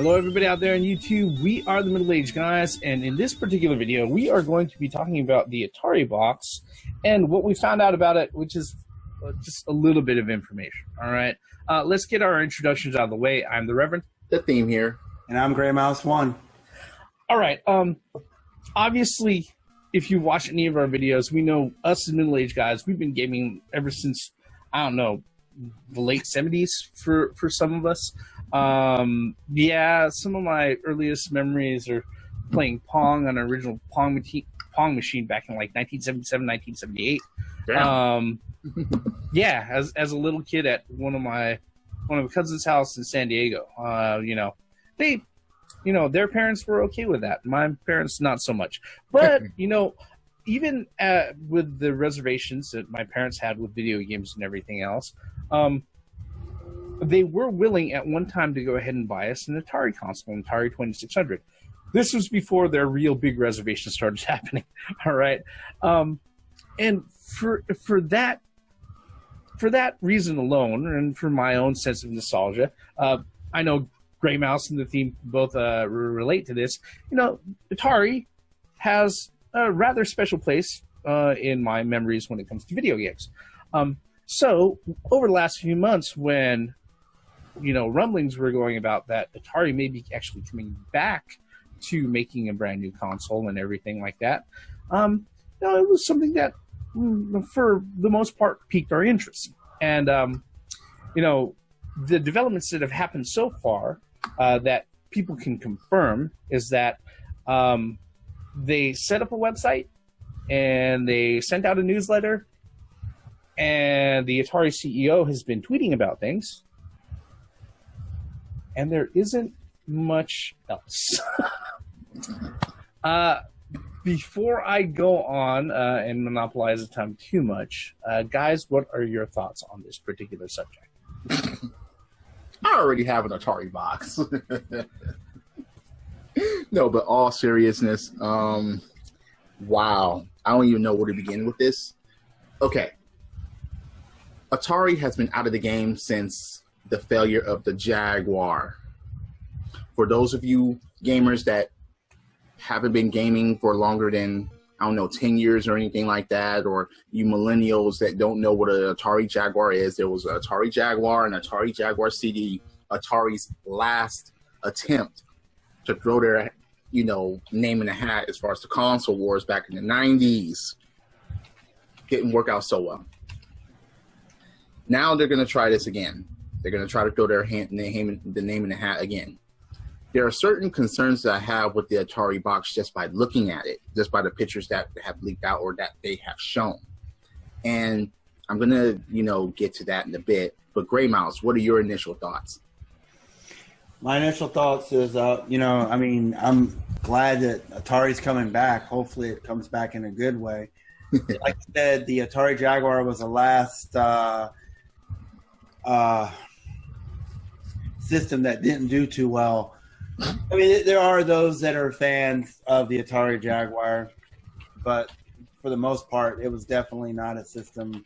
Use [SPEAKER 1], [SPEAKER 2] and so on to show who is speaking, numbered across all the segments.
[SPEAKER 1] Hello everybody out there on YouTube. We are the Middle-Aged Guys, and in this particular video we are going to be talking about the Atari Box and what we found out about it, which is just a little bit of information. Alright, let's get our introductions out of the way. I'm the Reverend.
[SPEAKER 2] The Theme here.
[SPEAKER 3] And I'm Grey Mouse 1.
[SPEAKER 1] Alright, obviously if you watch any of our videos, we know us as Middle-Aged Guys, we've been gaming ever since, I don't know, the late 70s for some of us. Yeah, some of my earliest memories are playing Pong on an original Pong machine back in like 1977, 1978. Yeah, as a little kid at one of my cousins' house in San Diego. Their parents were okay with that. My parents not so much. But even with the reservations that my parents had with video games and everything else, they were willing at one time to go ahead and buy us an Atari console, an Atari 2600. This was before their real big reservations started happening. All right, and for that reason alone, and for my own sense of nostalgia, I know Grey Mouse and the Theme both relate to this. Atari has a rather special place in my memories when it comes to video games. So over the last few months, when rumblings were going about that Atari may be actually coming back to making a brand new console and everything like that, it was something that, for the most part, piqued our interest. And the developments that have happened so far that people can confirm is that they set up a website and they sent out a newsletter, and the Atari CEO has been tweeting about things, and there isn't much else. Before I go on and monopolize the time too much, guys, what are your thoughts on this particular subject?
[SPEAKER 2] I already have an Atari box. No, but all seriousness, wow. I don't even know where to begin with this. Okay. Atari has been out of the game since the failure of the Jaguar. For those of you gamers that haven't been gaming for longer than, 10 years or anything like that, or you millennials that don't know what an Atari Jaguar is, there was an Atari Jaguar and Atari Jaguar CD, Atari's last attempt to throw their, name in the hat as far as the console wars back in the 90s. Didn't work out so well. Now they're going to try this again. They're going to try to throw their name in the hat again. There are certain concerns that I have with the Atari Box just by looking at it, just by the pictures that have leaked out or that they have shown. And I'm going to, get to that in a bit. But Grey Mouse, what are your initial thoughts?
[SPEAKER 3] My initial thoughts is, I'm glad that Atari's coming back. Hopefully it comes back in a good way. Like I said, the Atari Jaguar was the last system that didn't do too well. I mean, there are those that are fans of the Atari Jaguar, but for the most part, it was definitely not a system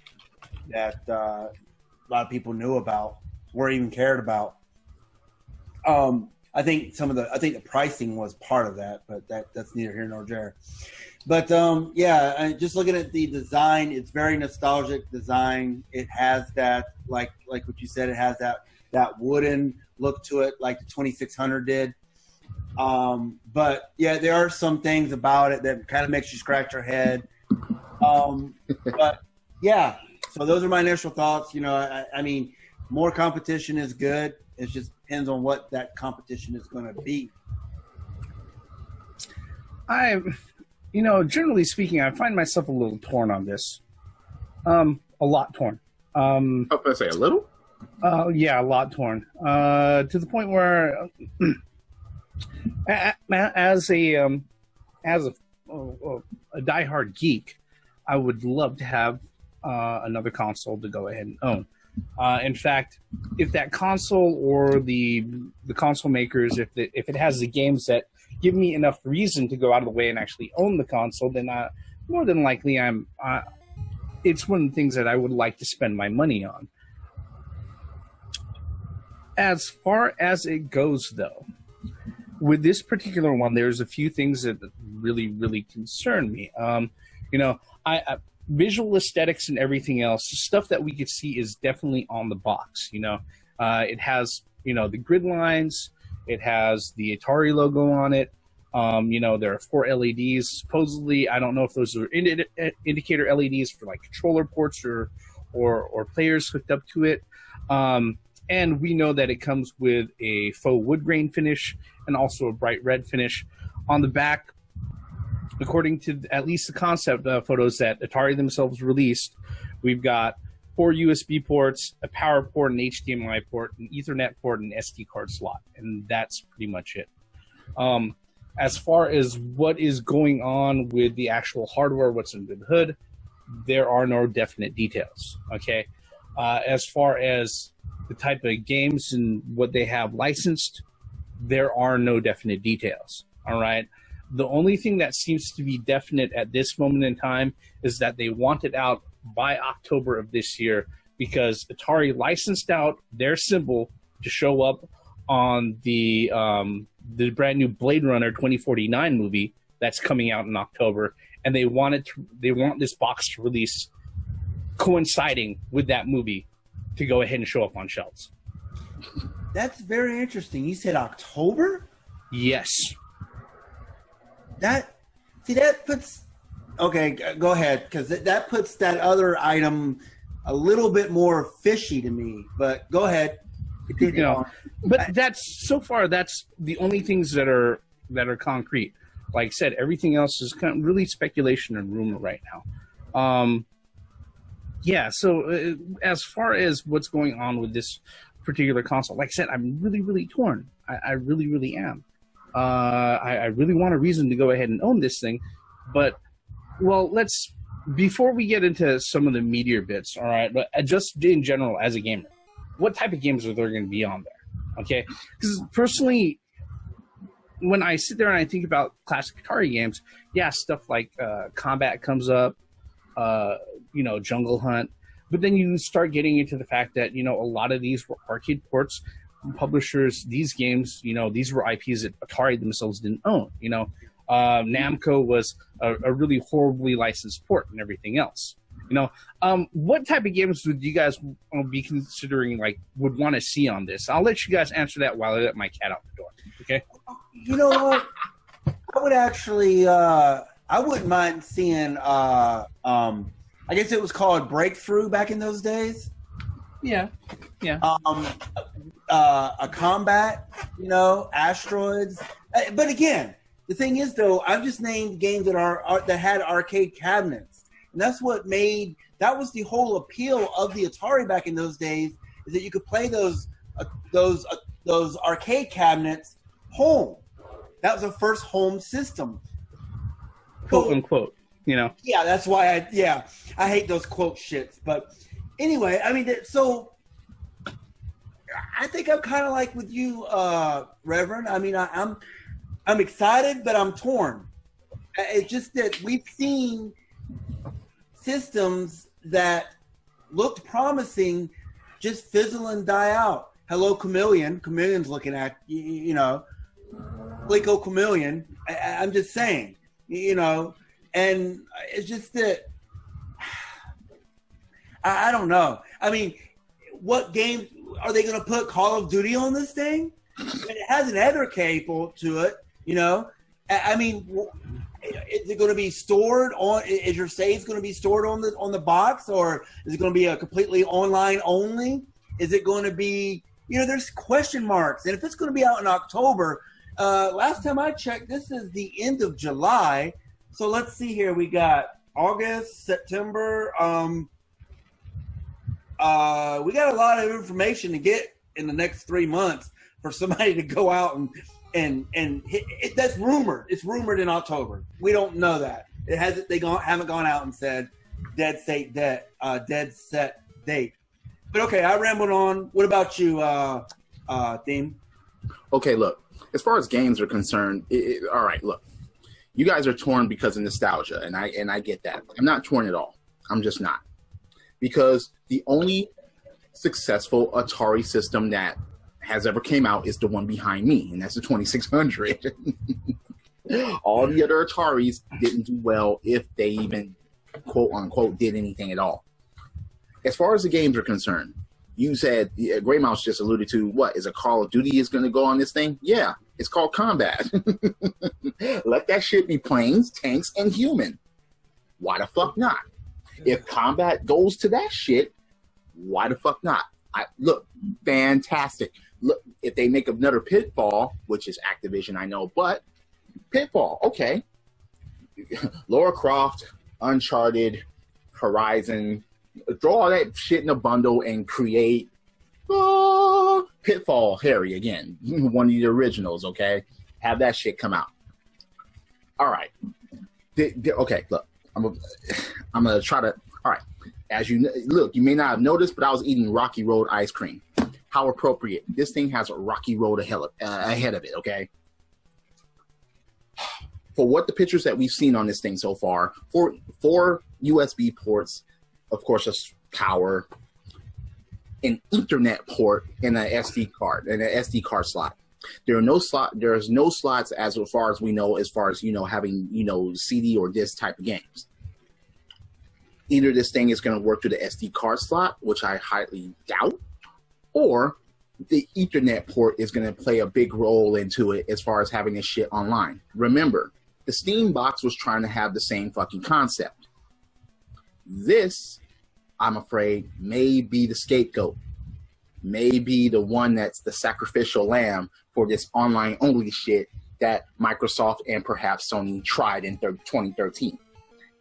[SPEAKER 3] that a lot of people knew about or even cared about. I think the pricing was part of that, but that's neither here nor there. But just looking at the design, it's very nostalgic design. It has that, like what you said, it has that wooden look to it, like the 2600 did. But yeah, there are some things about it that kind of makes you scratch your head. But yeah, so those are my initial thoughts. I mean, more competition is good. It just depends on what that competition is going to be.
[SPEAKER 1] Generally speaking, I find myself a little torn on this. A lot torn.
[SPEAKER 2] I was going to say a little?
[SPEAKER 1] Yeah, a lot torn. To the point where, as a diehard geek, I would love to have another console to go ahead and own. In fact, if that console or the console makers, if it has the games that give me enough reason to go out of the way and actually own the console, then more than likely it's one of the things that I would like to spend my money on. As far as it goes, though, with this particular one, there's a few things that really, really concern me. You know, I visual aesthetics and everything else, stuff that we could see is definitely on the box. You know, it has, you know, the grid lines, it has the Atari logo on it. You know, there are 4 LEDs. Supposedly, I don't know if those are indicator LEDs for like controller ports or players hooked up to it. And we know that it comes with a faux wood grain finish and also a bright red finish. On the back, according to at least the concept photos that Atari themselves released, we've got 4 USB ports, a power port, an HDMI port, an Ethernet port, and an SD card slot. And that's pretty much it. As far as what is going on with the actual hardware, what's under the hood, there are no definite details, okay? As far as the type of games and what they have licensed, there are no definite details, all right? The only thing that seems to be definite at this moment in time is that they want it out by October of this year because Atari licensed out their symbol to show up on the brand new Blade Runner 2049 movie that's coming out in October, and they want this box to release coinciding with that movie to go ahead and show up on shelves.
[SPEAKER 3] That's very interesting. You said October?
[SPEAKER 1] Yes.
[SPEAKER 3] That puts... Okay, go ahead, because that puts that other item a little bit more fishy to me. But go ahead.
[SPEAKER 1] You know, but that's the only things that are concrete. Like I said, everything else is kind of really speculation and rumor right now. Yeah, so as far as what's going on with this particular console, like I said, I'm really, really torn. I really, really am. I really want a reason to go ahead and own this thing. But, well, before we get into some of the meatier bits, all right, but just in general as a gamer, what type of games are there going to be on there? Okay? Because personally, when I sit there and I think about classic Atari games, yeah, stuff like Combat comes up, you know, Jungle Hunt. But then you start getting into the fact that, you know, a lot of these were arcade ports from publishers. These games, you know, these were IPs that Atari themselves didn't own. You know, Namco was a really horribly licensed port and everything else. You know, what type of games would you guys be considering, like, would want to see on this? I'll let you guys answer that while I let my cat out the door. Okay?
[SPEAKER 3] You know what? I would actually, I wouldn't mind seeing, I guess it was called Breakthrough back in those days.
[SPEAKER 1] Yeah. Yeah.
[SPEAKER 3] A Combat, you know, Asteroids. But again, the thing is, though, I've just named games that had arcade cabinets. And that's what that was the whole appeal of the Atari back in those days, is that you could play those arcade cabinets home. That was the first home system.
[SPEAKER 1] Quote unquote, you know?
[SPEAKER 3] Yeah, that's why I hate those quote shits. But anyway, I mean, so I think I'm kind of like with you, Reverend. I mean, I'm excited, but I'm torn. It's just that we've seen systems that looked promising just fizzle and die out. Hello, Chameleon. Chameleon's looking at, you know, Glico Chameleon. I'm just saying, you know, and it's just that I don't know. I mean, what game are they going to put Call of Duty on this thing? And it has an Ether cable to it, you know. I mean, is it going to be stored on? Is your saves going to be stored on the box, or is it going to be a completely online only? Is it going to be, you know, there's question marks. And if it's going to be out in October, last time I checked, this is the end of July. So let's see here. We got August, September. We got a lot of information to get in the next 3 months for somebody to go out and hit it. That's rumored. It's rumored in October. We don't know that. It hasn't. Haven't gone out and said dead set date. But okay, I rambled on. What about you, Theme?
[SPEAKER 2] Okay, look. As far as games are concerned, all right. Look, you guys are torn because of nostalgia, and I get that. I'm not torn at all. I'm just not, because the only successful Atari system that has ever came out is the one behind me, and that's the 2600. All the other Ataris didn't do well, if they even, quote unquote, did anything at all. As far as the games are concerned, you said, Grey Mouse just alluded to, what, is a Call of Duty is going to go on this thing? Yeah, it's called Combat. Let that shit be planes, tanks, and human. Why the fuck not? If Combat goes to that shit, why the fuck not? Look, fantastic. Look, if they make another Pitfall, which is Activision, I know, but Pitfall, okay. Lara Croft, Uncharted, Horizon, throw all that shit in a bundle and create Pitfall Harry again. One of the originals, okay? Have that shit come out. All right. Okay, look. I'm gonna try to. All right. As you look, you may not have noticed, but I was eating Rocky Road ice cream. How appropriate. This thing has a Rocky Road ahead of it, okay? For what the pictures that we've seen on this thing so far, four USB ports, of course, a power, an Ethernet port, and an SD card, and an SD card slot. There's no slots as far as we know, as far as, having, CD or disc type of games. Either this thing is going to work through the SD card slot, which I highly doubt, or the Ethernet port is going to play a big role into it as far as having this shit online. Remember, the Steam box was trying to have the same fucking concept. This, I'm afraid, may be the scapegoat. May be the one that's the sacrificial lamb for this online-only shit that Microsoft and perhaps Sony tried in 2013.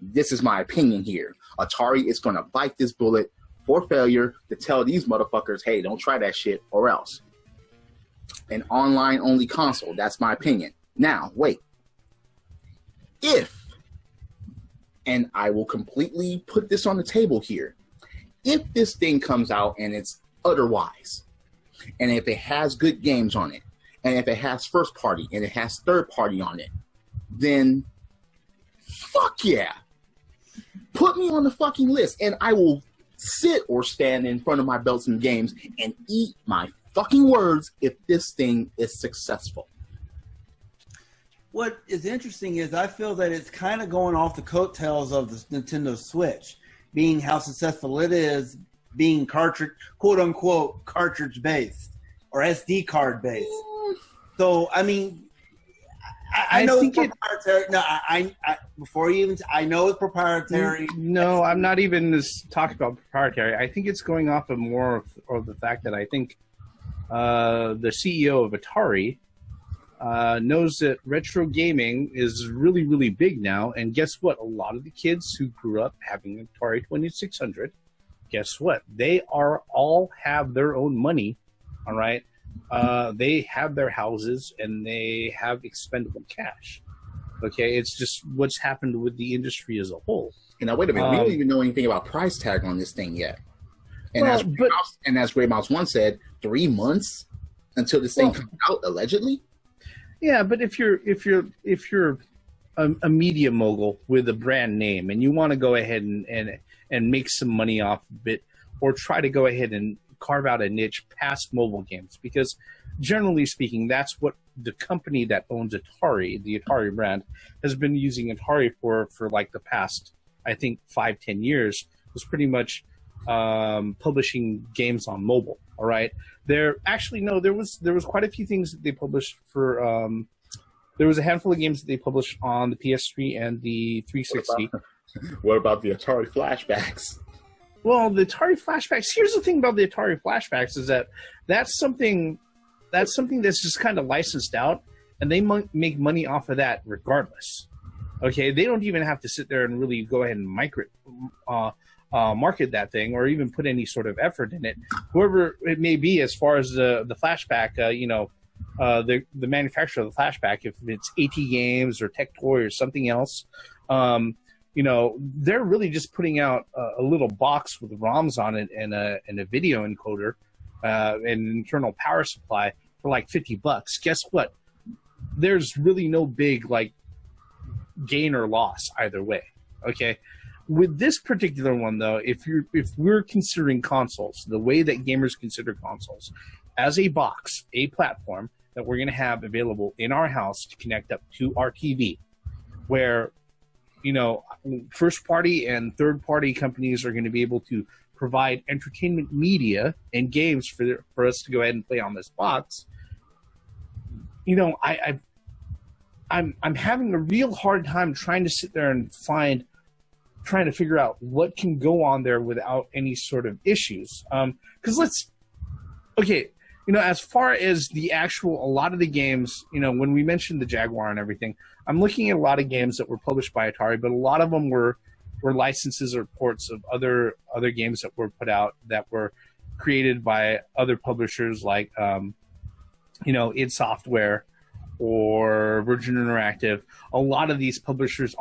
[SPEAKER 2] This is my opinion here. Atari is going to bite this bullet for failure to tell these motherfuckers, hey, don't try that shit or else. An online-only console, that's my opinion. Now, wait. If, and I will completely put this on the table here, if this thing comes out and it's otherwise, and if it has good games on it, and if it has first party, and it has third party on it, then fuck yeah. Put me on the fucking list, and I will sit or stand in front of my belts and games and eat my fucking words if this thing is successful.
[SPEAKER 3] What is interesting is I feel that it's kind of going off the coattails of the Nintendo Switch, being how successful it is, being cartridge, quote unquote, cartridge based or SD card based. So, I mean, I know it's proprietary. No, I before you even, I know it's proprietary.
[SPEAKER 1] No, I'm not even talking about proprietary. I think it's going off of more of the fact that I think the CEO of Atari knows that retro gaming is really, really big now. And guess what? A lot of the kids who grew up having an Atari 2600, guess what? They all have their own money, all right? They have their houses and they have expendable cash. Okay, it's just what's happened with the industry as a whole.
[SPEAKER 2] And now, wait a minute, we don't even know anything about price tag on this thing yet. And as Grey Mouse 1 said, 3 months until this thing comes out, allegedly.
[SPEAKER 1] Yeah, but if you're a media mogul with a brand name and you want to go ahead and make some money off of it, or try to go ahead and carve out a niche past mobile games, because generally speaking, that's what the company that owns Atari, the Atari brand, has been using Atari for like the past, I think, 5-10 years, was pretty much publishing games on mobile. All right. There was quite a few things that they published for. There was a handful of games that they published on the PS3 and the 360.
[SPEAKER 2] What about the Atari flashbacks?
[SPEAKER 1] Well, the Atari flashbacks. Here's the thing about the Atari flashbacks is that that's something that's just kind of licensed out, and they make money off of that regardless. Okay, they don't even have to sit there and really go ahead and market that thing or even put any sort of effort in it. Whoever it may be, as far as the flashback, the manufacturer of the flashback, if it's AT Games or Tech Toy or something else, they're really just putting out a little box with ROMs on it and a video encoder, and an internal power supply for like $50. Guess what? There's really no big like gain or loss either way. Okay. with this particular one, though, if we're considering consoles, the way that gamers consider consoles, as a box, a platform that we're going to have available in our house to connect up to our TV, where, first party and third party companies are going to be able to provide entertainment media and games for us to go ahead and play on this box. I'm having a real hard time trying to sit there and trying to figure out what can go on there without any sort of issues. Because as far as a lot of the games, when we mentioned the Jaguar and everything, I'm looking at a lot of games that were published by Atari, but a lot of them were licenses or ports of other games that were put out that were created by other publishers like, id Software or Virgin Interactive. A lot of these publishers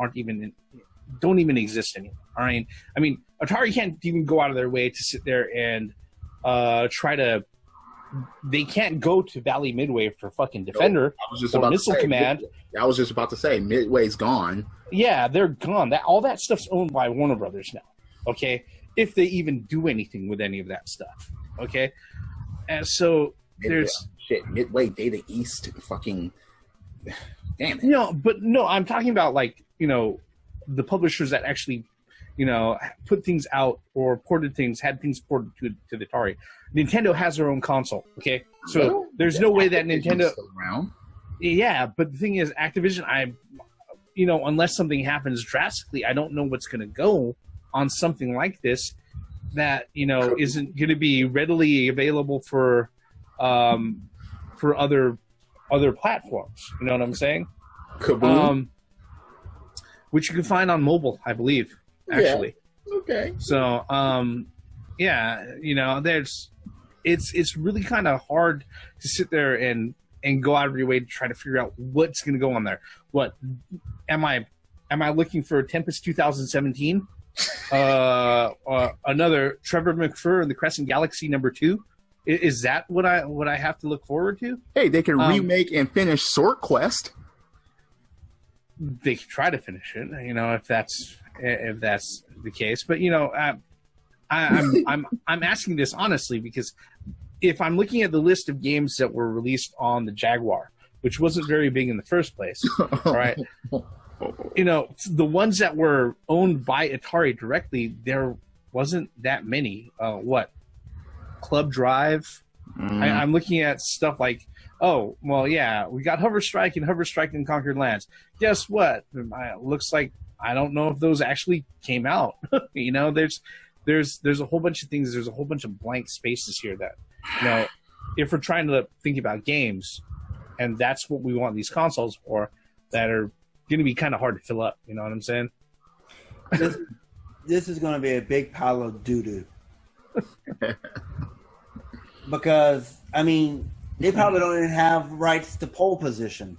[SPEAKER 1] don't even exist anymore. All right. I mean, Atari can't even go out of their way to sit there and they can't go to Valley Midway for fucking Defender or Missile Command.
[SPEAKER 2] I was just about to say, Midway's gone. Yeah,
[SPEAKER 1] they're gone. All that stuff's owned by Warner Brothers now. Okay, if they even do anything with any of that stuff. Okay, and so
[SPEAKER 2] Midway, Data East, fucking damn it.
[SPEAKER 1] I'm talking about the publishers that actually, put things out or had things ported to the Atari. Nintendo has their own console, okay? So there's no way that Nintendo...
[SPEAKER 2] Still around.
[SPEAKER 1] Yeah, but the thing is, Activision, unless something happens drastically, I don't know what's going to go on something like this that, isn't going to be readily available for other platforms. You know what I'm saying?
[SPEAKER 2] Kaboom.
[SPEAKER 1] Which you can find on mobile, I believe, actually.
[SPEAKER 2] Yeah. Okay.
[SPEAKER 1] So, it's really kind of hard to sit there and go out of your way to try to figure out what's going to go on there. What am I looking for? Tempest 2017, another Trevor McFur and the Crescent Galaxy #2. Is that what I have to look forward to?
[SPEAKER 2] Hey, they can remake and finish Sword Quest.
[SPEAKER 1] They could try to finish it, if that's the case. But I'm asking this honestly because if I'm looking at the list of games that were released on the Jaguar, which wasn't very big in the first place, right? The ones that were owned by Atari directly, there wasn't that many. Club Drive. I'm looking at stuff like, oh, well, yeah, we got Hover Strike and Hover Strike and Conquered Lands. Guess what? It looks like I don't know if those actually came out. There's a whole bunch of things. There's a whole bunch of blank spaces here that, if we're trying to think about games, and that's what we want these consoles for, that are going to be kind of hard to fill up. You know what I'm saying?
[SPEAKER 3] This is going to be a big pile of doo-doo. Because, they probably don't even have rights to pole position.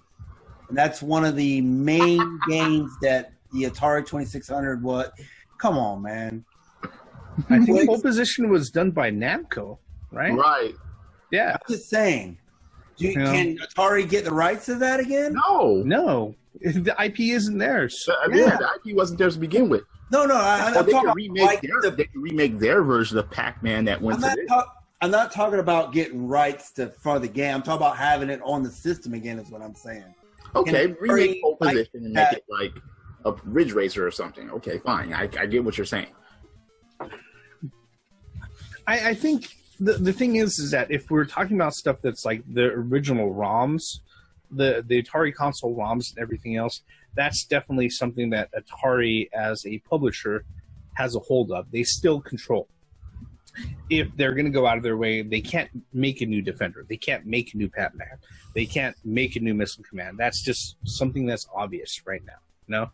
[SPEAKER 3] And that's one of the main games that the Atari 2600 come on, man.
[SPEAKER 1] I think pole position was done by Namco, right?
[SPEAKER 2] Right.
[SPEAKER 1] Yeah.
[SPEAKER 3] I'm just saying. Can Atari get the rights to that again?
[SPEAKER 1] No. The IP isn't theirs.
[SPEAKER 2] The IP wasn't theirs to begin with.
[SPEAKER 3] No. I'm talking about
[SPEAKER 2] they can remake their version of Pac-Man that went
[SPEAKER 3] I'm not talking about getting rights for the game. I'm talking about having it on the system again is what I'm saying.
[SPEAKER 2] Okay, remake pole position and make it like a Ridge Racer or something. Okay, fine. I get what you're saying.
[SPEAKER 1] I think the thing is that if we're talking about stuff that's like the original ROMs, the Atari console ROMs and everything else, that's definitely something that Atari as a publisher has a hold of. They still control. If they're going to go out of their way, they can't make a new Defender. They can't make a new Pac-Man. They can't make a new Missile Command. That's just something that's obvious right now.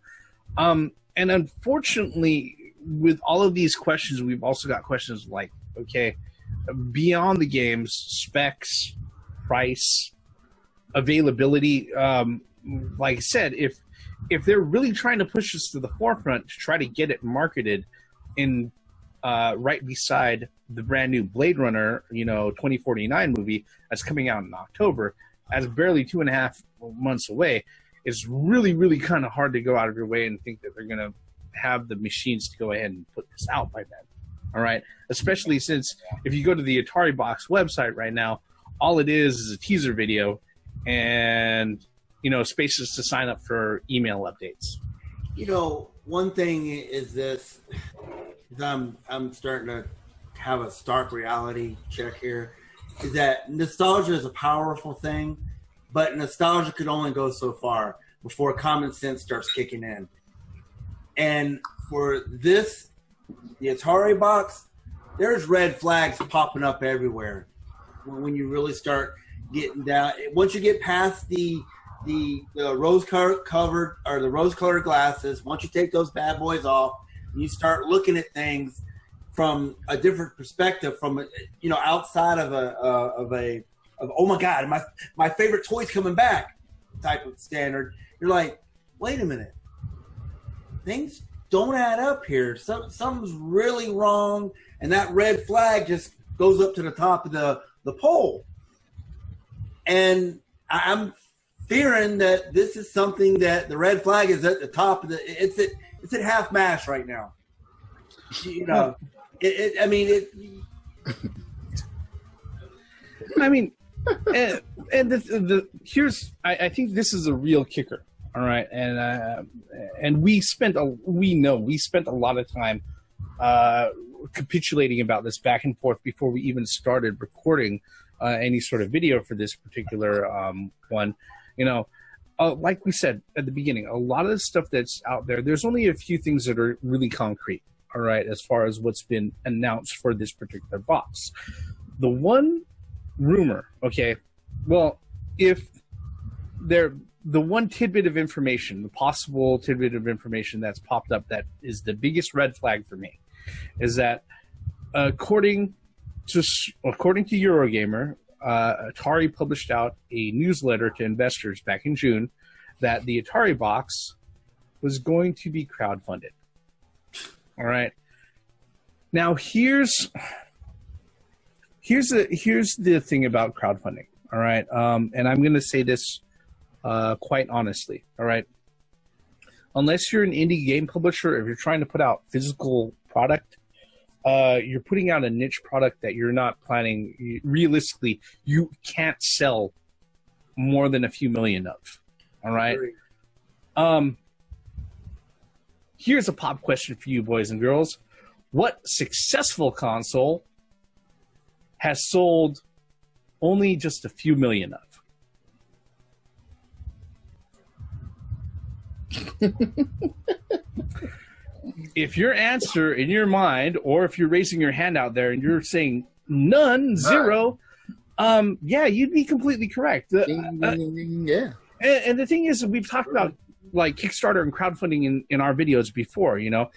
[SPEAKER 1] And unfortunately, with all of these questions, we've also got questions like, okay, beyond the games, specs, price, availability. Like I said, if they're really trying to push this to the forefront to try to get it marketed in right beside the brand new Blade Runner, 2049 movie that's coming out in October, as barely 2.5 months away, it's really, really kind of hard to go out of your way and think that they're going to have the machines to go ahead and put this out by then. All right, especially since if you go to the Atari Box website right now, all it is a teaser video and, you know, spaces to sign up for email updates.
[SPEAKER 3] You know, one thing is this, I'm starting to have a stark reality check here, is that nostalgia is a powerful thing, but nostalgia could only go so far before common sense starts kicking in. And for this, the Atari Box, there's red flags popping up everywhere when you really start getting down. Once you get past the rose-colored or the rose-colored glasses, once you take those bad boys off, and you start looking at things from a different perspective, from outside of oh my god, my favorite toy's coming back type of standard. You're like, wait a minute, things don't add up here. Something's really wrong, and that red flag just goes up to the top of the pole. And I'm fearing that this is something that the red flag is at the top of it's at half mast right now. You know, I mean, I think this is a real kicker. All right, and we spent a lot of time capitulating about this back and forth before we even started recording any sort of video for this particular one. You know, like we said at the beginning, a lot of the stuff that's out there, there's only a few things that are really concrete. All right, as far as what's been announced for this particular box, the one rumor, okay, well, the one tidbit of information, the possible tidbit of information that's popped up that is the biggest red flag for me, is that according to Eurogamer, Atari published out a newsletter to investors back in June that the Atari Box was going to be crowdfunded. All right. Now here's the thing about crowdfunding. All right, and I'm going to say this quite honestly. All right, unless you're an indie game publisher, if you're trying to put out physical product, you're putting out a niche product that you're not planning. Realistically, you can't sell more than a few million of. All right. Here's a pop question for you, boys and girls: what successful console has sold only just a few million of? If your answer in your mind, or if you're raising your hand out there and you're saying none, zero, yeah, you'd be completely correct.
[SPEAKER 2] Yeah.
[SPEAKER 1] And the thing is, we've talked about like Kickstarter and crowdfunding in our videos before. You know,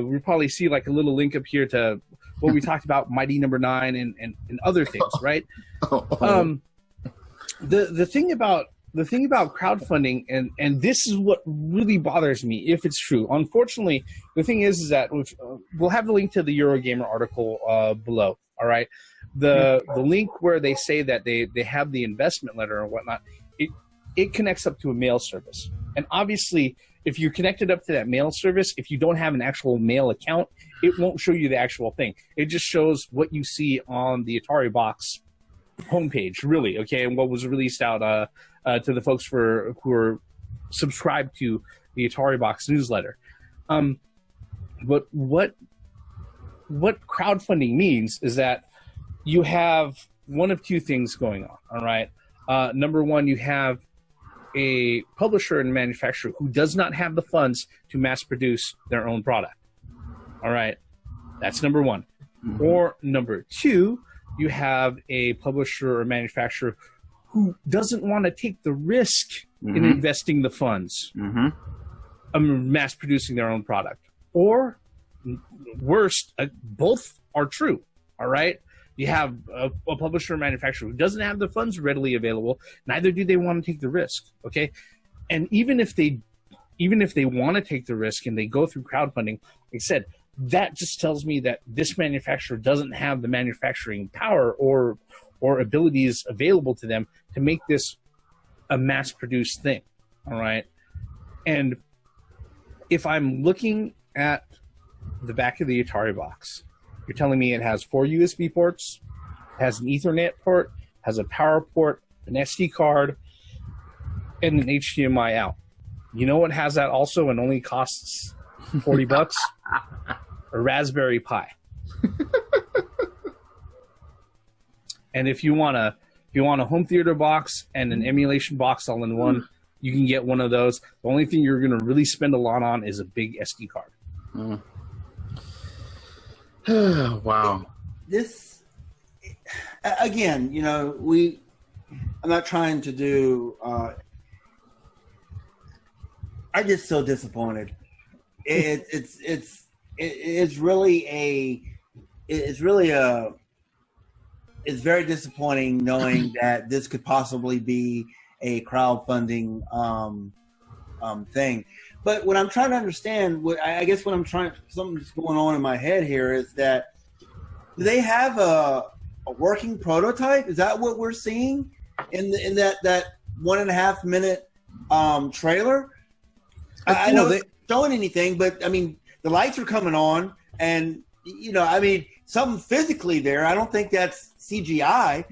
[SPEAKER 1] we probably see like a little link up here to what we talked about, Mighty Number 9 and other things, right? The thing about crowdfunding, and this is what really bothers me, if it's true. Unfortunately, the thing is that we'll have the link to the Eurogamer article below. All right, the link where they say that they have the investment letter and whatnot. It connects up to a mail service, and obviously, if you're connected up to that mail service, if you don't have an actual mail account, it won't show you the actual thing. It just shows what you see on the Atari Box homepage, really. Okay, and what was released out to the folks who are subscribed to the Atari Box newsletter. But what crowdfunding means is that you have one of two things going on. All right, number one, you have a publisher and manufacturer who does not have the funds to mass produce their own product. All right, that's number one. Mm-hmm. Or number two, you have a publisher or manufacturer who doesn't want to take the risk in investing the funds of mass producing their own product. Or worst, both are true. All right, you have a publisher or manufacturer who doesn't have the funds readily available. Neither do they want to take the risk. Okay, and even if they want to take the risk and they go through crowdfunding, like I said, that just tells me that this manufacturer doesn't have the manufacturing power or abilities available to them to make this a mass-produced thing. All right, and if I'm looking at the back of the Atari box, you're telling me it has 4 USB ports, has an Ethernet port, has a power port, an SD card, and an HDMI out. You know what has that also and only costs $40? A Raspberry Pi. And if you want a home theater box and an emulation box all in one, you can get one of those. The only thing you're going to really spend a lot on is a big SD card.
[SPEAKER 2] Wow.
[SPEAKER 3] This, again, you know, I'm not trying to do, I'm just so disappointed. It's very disappointing knowing that this could possibly be a crowdfunding thing. But what I'm trying to understand, something's going on in my head here is that, do they have a working prototype? Is that what we're seeing in that 1.5 minute trailer? I know it's not showing anything, but I mean, the lights are coming on, and you know, I mean, something physically there. I don't think that's CGI.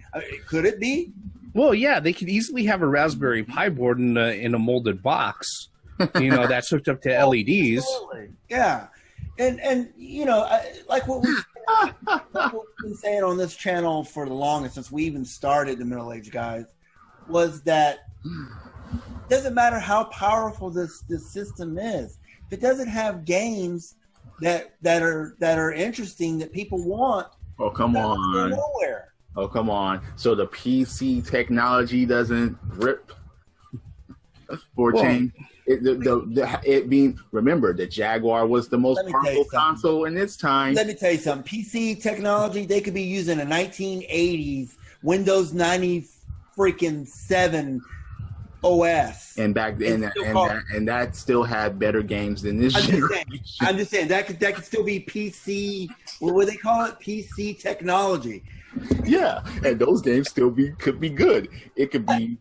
[SPEAKER 3] Could it be?
[SPEAKER 1] Well, yeah, they could easily have a Raspberry Pi board in a molded box, you know, that's hooked up to LEDs.
[SPEAKER 3] Absolutely. Yeah, and you know, like what we've been saying on this channel for the longest, since we even started the Middle Age Guys, was that it doesn't matter how powerful this system is, if it doesn't have games that are interesting that people want.
[SPEAKER 2] Oh, come on.
[SPEAKER 3] Nowhere.
[SPEAKER 2] Oh, come on. So the PC technology doesn't rip for change? Remember, the Jaguar was the most powerful console in its time.
[SPEAKER 3] Let me tell you something. PC technology, they could be using a 1980s Windows 90 freaking 7 OS.
[SPEAKER 2] And back then, and that still had better games than this generation.
[SPEAKER 3] I'm just saying that could still be PC. What would they call it? PC technology.
[SPEAKER 2] Yeah, and those games still could be good. It could be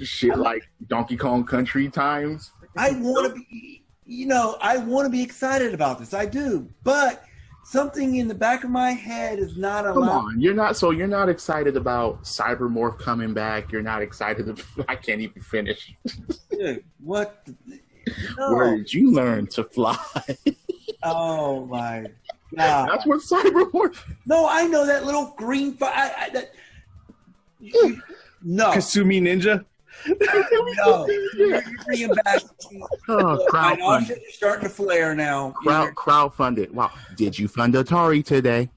[SPEAKER 2] shit like Donkey Kong Country times.
[SPEAKER 3] I want to be, you know, I want to be excited about this. I do, but something in the back of my head is not allowed.
[SPEAKER 2] Come on, you're not excited about Cybermorph coming back. You're not excited. I can't even finish.
[SPEAKER 3] Dude, what? No.
[SPEAKER 2] Where did you learn to fly?
[SPEAKER 3] Oh my God!
[SPEAKER 2] That's what Cybermorph.
[SPEAKER 3] No, I know that little green. No,
[SPEAKER 1] Kasumi Ninja.
[SPEAKER 3] No, you're bringing back.
[SPEAKER 2] Crowdfunded.
[SPEAKER 3] You're starting to flare now.
[SPEAKER 2] Crowdfunded. Wow. Did you fund Atari today?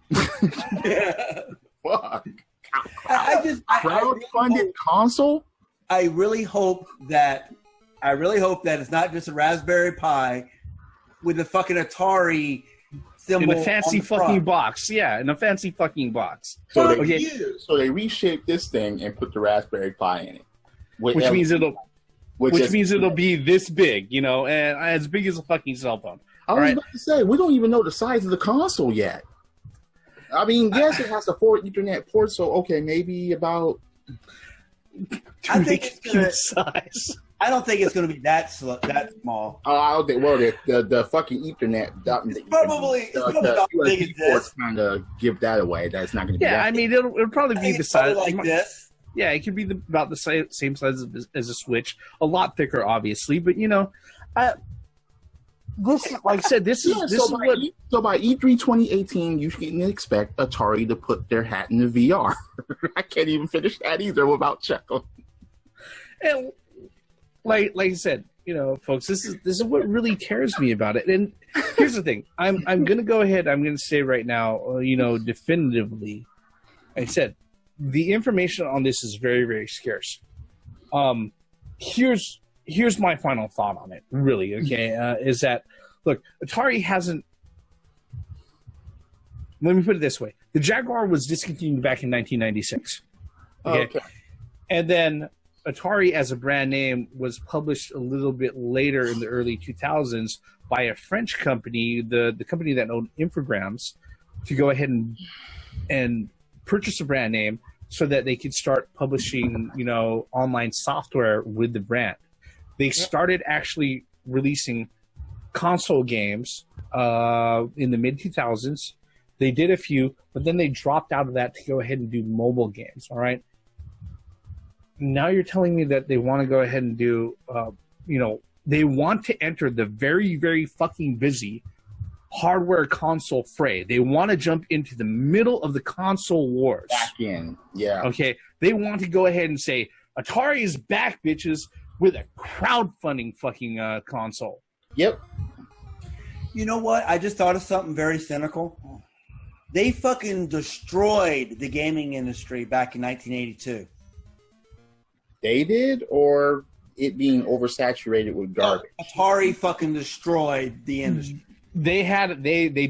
[SPEAKER 2] Fuck. Crowdfunded console?
[SPEAKER 3] I really hope that it's not just a Raspberry Pi with a fucking Atari symbol
[SPEAKER 1] in a fancy fucking box. Yeah, in a fancy fucking box.
[SPEAKER 2] So they reshaped this thing and put the Raspberry Pi in it.
[SPEAKER 1] Which means it'll be this big, you know, and as big as a fucking cell phone.
[SPEAKER 2] I was about to say, we don't even know the size of the console yet. I mean, yes, it has a 4 Ethernet port, so okay, maybe about.
[SPEAKER 3] I think it's size. I don't think it's going to be that small.
[SPEAKER 2] Oh, I don't think. Well, the fucking Ethernet.
[SPEAKER 3] It's probably not big as this.
[SPEAKER 2] Trying to give that away. That's not going to be.
[SPEAKER 1] Yeah,
[SPEAKER 2] that
[SPEAKER 1] I mean, it'll probably be the size
[SPEAKER 3] like this.
[SPEAKER 1] Yeah, it could be about the same size as a Switch. A lot thicker, obviously, but you know, this, like I said, this is
[SPEAKER 2] so by E3 2018, you can expect Atari to put their hat in the VR. I can't even finish that either without chuckling.
[SPEAKER 1] And like I said, you know, folks, this is what really tears me about it. And here's the thing: I'm gonna go ahead. I'm gonna say right now, you know, definitively, I said. The information on this is very, very scarce. Here's my final thought on it, really, okay, is that, look, Atari hasn't... Let me put it this way. The Jaguar was discontinued back in 1996. Okay? And then Atari as a brand name was published a little bit later in the early 2000s by a French company, the company that owned Infogrames, to go ahead and purchase a brand name so that they could start publishing, you know, online software with the brand. They started actually releasing console games in the mid-2000s. They did a few, but then they dropped out of that to go ahead and do mobile games, all right? Now you're telling me that they want to go ahead and do, they want to enter the very, very fucking busy hardware console fray. They want to jump into the middle of the console wars.
[SPEAKER 2] Back in, yeah.
[SPEAKER 1] Okay, they want to go ahead and say, Atari is back, bitches, with a crowdfunding fucking console.
[SPEAKER 2] Yep.
[SPEAKER 3] You know what? I just thought of something very cynical. They fucking destroyed the gaming industry back in 1982.
[SPEAKER 2] They did, or it being oversaturated with garbage?
[SPEAKER 3] Atari fucking destroyed the industry.
[SPEAKER 1] They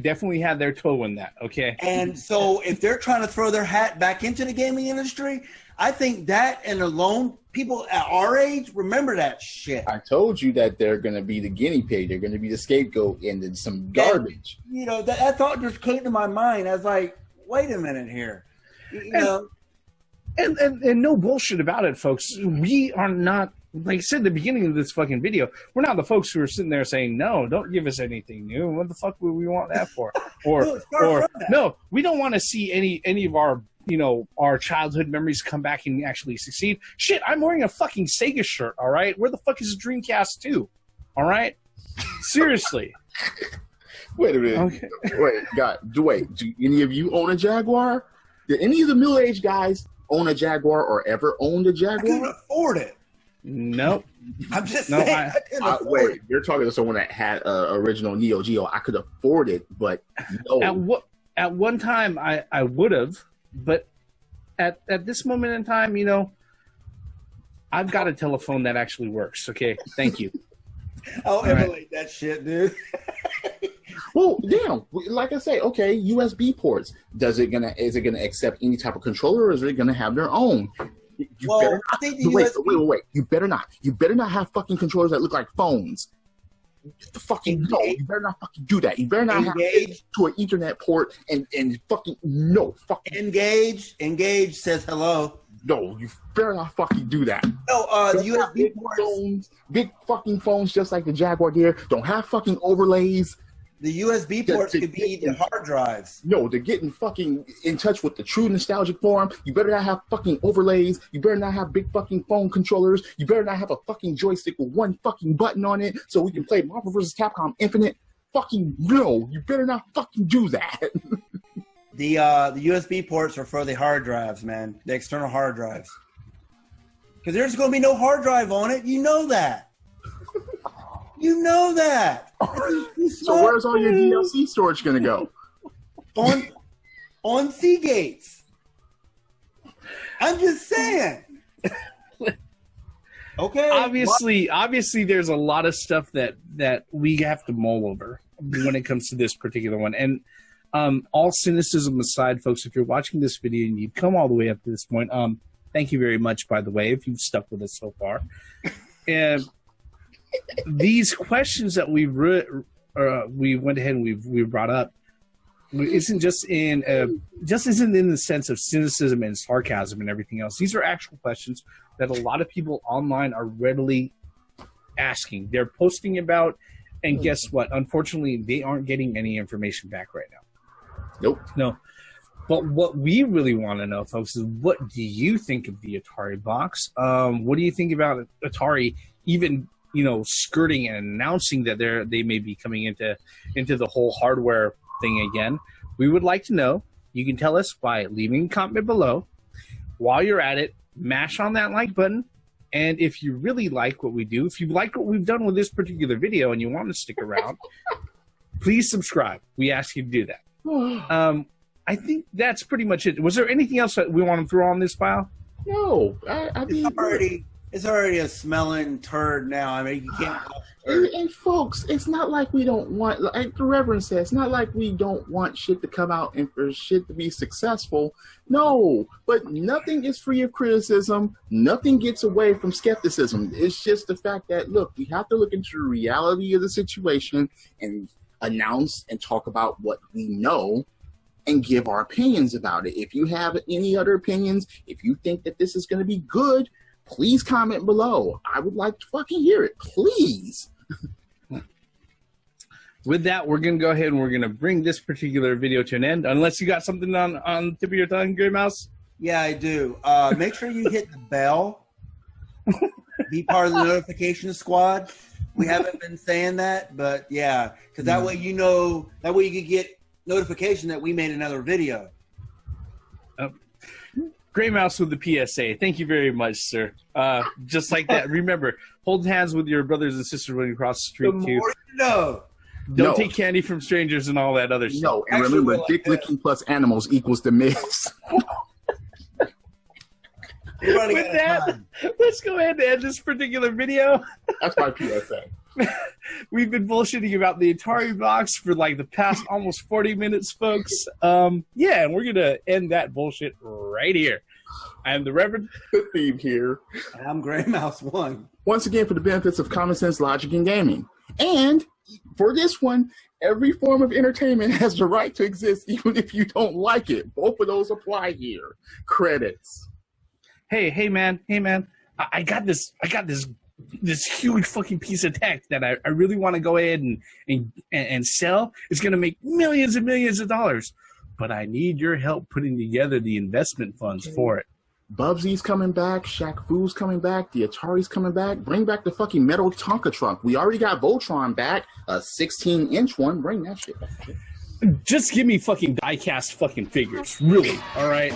[SPEAKER 1] definitely had their toe in that, okay?
[SPEAKER 3] And so if they're trying to throw their hat back into the gaming industry, I think that and alone, people at our age remember that shit.
[SPEAKER 2] I told you that they're going to be the guinea pig. They're going to be the scapegoat and then some garbage.
[SPEAKER 3] And, that thought just came to my mind. I was like, wait a minute here.
[SPEAKER 1] And no bullshit about it, folks. We are not, like I said at the beginning of this fucking video, we're not the folks who are sitting there saying, no, don't give us anything new. What the fuck would we want that for? Or no, we don't want to see any of our, our childhood memories come back and actually succeed. Shit, I'm wearing a fucking Sega shirt, all right? Where the fuck is the Dreamcast 2? All right? Seriously.
[SPEAKER 2] Wait a minute. Okay. Wait, do any of you own a Jaguar? Did any of the middle-aged guys own a Jaguar or ever owned a Jaguar?
[SPEAKER 3] I couldn't afford it.
[SPEAKER 1] Nope.
[SPEAKER 3] I'm just saying.
[SPEAKER 2] Wait, you're talking to someone that had original Neo Geo. I could afford it, but no.
[SPEAKER 1] At one time, I would have, but at this moment in time, I've got a telephone that actually works. Okay, thank you.
[SPEAKER 3] I'll emulate that shit, dude.
[SPEAKER 2] Well, damn. Like I say, okay, USB ports. Is it gonna accept any type of controller, or is it gonna have their own? Wait. You better not. You better not have fucking controllers that look like phones. No, you better not fucking do that. You better not have it to an Ethernet port and fucking no. Fucking
[SPEAKER 3] Engage says hello.
[SPEAKER 2] No, you better not fucking do that.
[SPEAKER 3] No, USB
[SPEAKER 2] phones, big fucking phones, just like the Jaguar Gear, don't have fucking overlays.
[SPEAKER 3] The USB ports could be the hard drives.
[SPEAKER 2] No, they're getting fucking in touch with the true nostalgic form. You better not have fucking overlays. You better not have big fucking phone controllers. You better not have a fucking joystick with one fucking button on it so we can play Marvel vs. Capcom Infinite. Fucking no, you better not fucking do that.
[SPEAKER 3] The USB ports are for the hard drives, man. The external hard drives. Because there's going to be no hard drive on it. You know that. You know that.
[SPEAKER 2] So where's all your DLC storage going to go?
[SPEAKER 3] On Seagates. I'm just saying. Okay.
[SPEAKER 1] Obviously, there's a lot of stuff that we have to mull over when it comes to this particular one. And all cynicism aside, folks, if you're watching this video and you've come all the way up to this point, thank you very much, by the way, if you've stuck with us so far. And these questions that we went ahead and we brought up isn't isn't in the sense of cynicism and sarcasm and everything else. These are actual questions that a lot of people online are readily asking. They're posting about, and guess what? Unfortunately, they aren't getting any information back right now.
[SPEAKER 2] Nope.
[SPEAKER 1] No. But what we really want to know, folks, is what do you think of the Atari box? What do you think about Atari even skirting and announcing that they may be coming into the whole hardware thing again? We would like to know. You can tell us by leaving a comment below. While you're at it, mash on that like button. And if you really like what we do, if you like what we've done with this particular video and you want to stick around, please subscribe. We ask you to do that. I think that's pretty much it. Was there anything else that we want to throw on this file?
[SPEAKER 2] No. I mean,
[SPEAKER 3] it's already a smelling turd now. I mean, you can't.
[SPEAKER 2] And folks, it's not like we don't want, like the Reverend says, it's not like we don't want shit to come out and for shit to be successful. No, but nothing is free of criticism. Nothing gets away from skepticism. It's just the fact that, look, we have to look into the reality of the situation and announce and talk about what we know and give our opinions about it. If you have any other opinions, if you think that this is going to be good, please comment below. I would like to fucking hear it. Please.
[SPEAKER 1] with that, we're going to go ahead and we're going to bring this particular video to an end. Unless you got something on the tip of your tongue, Gray Mouse?
[SPEAKER 3] Yeah, I do. Make sure you hit the bell. Be part of the notification squad. We haven't been saying that, but yeah, because that way you know, that way you can get notification that we made another video.
[SPEAKER 1] Gray Mouse with the PSA. Thank you very much, sir. Just like that. Remember, hold hands with your brothers and sisters when you cross the street,
[SPEAKER 3] The
[SPEAKER 1] too.
[SPEAKER 3] more you know.
[SPEAKER 1] Don't take candy from strangers and all that other stuff.
[SPEAKER 2] No, and remember, dick licking plus animals equals the mix.
[SPEAKER 1] With that, let's go ahead and end this particular video.
[SPEAKER 2] That's my PSA.
[SPEAKER 1] We've been bullshitting about the Atari Box for like the past almost 40 minutes, folks. Yeah, and we're going to end that bullshit right here. I'm the Reverend.
[SPEAKER 2] The theme here.
[SPEAKER 3] I'm Gray Mouse 1.
[SPEAKER 2] Once again, for the benefits of common sense, logic, and gaming. And for this one, every form of entertainment has the right to exist, even if you don't like it. Both of those apply here. Credits.
[SPEAKER 1] Hey, man. I got this huge fucking piece of tech that I really want to go ahead and sell. It's going to make millions and millions of dollars. But I need your help putting together the investment funds for it.
[SPEAKER 2] Bubsy's coming back. Shaq Fu's coming back. The Atari's coming back. Bring back the fucking metal Tonka truck. We already got Voltron back. A 16-inch one. Bring that shit back.
[SPEAKER 1] Just give me fucking die-cast fucking figures. Really. All right?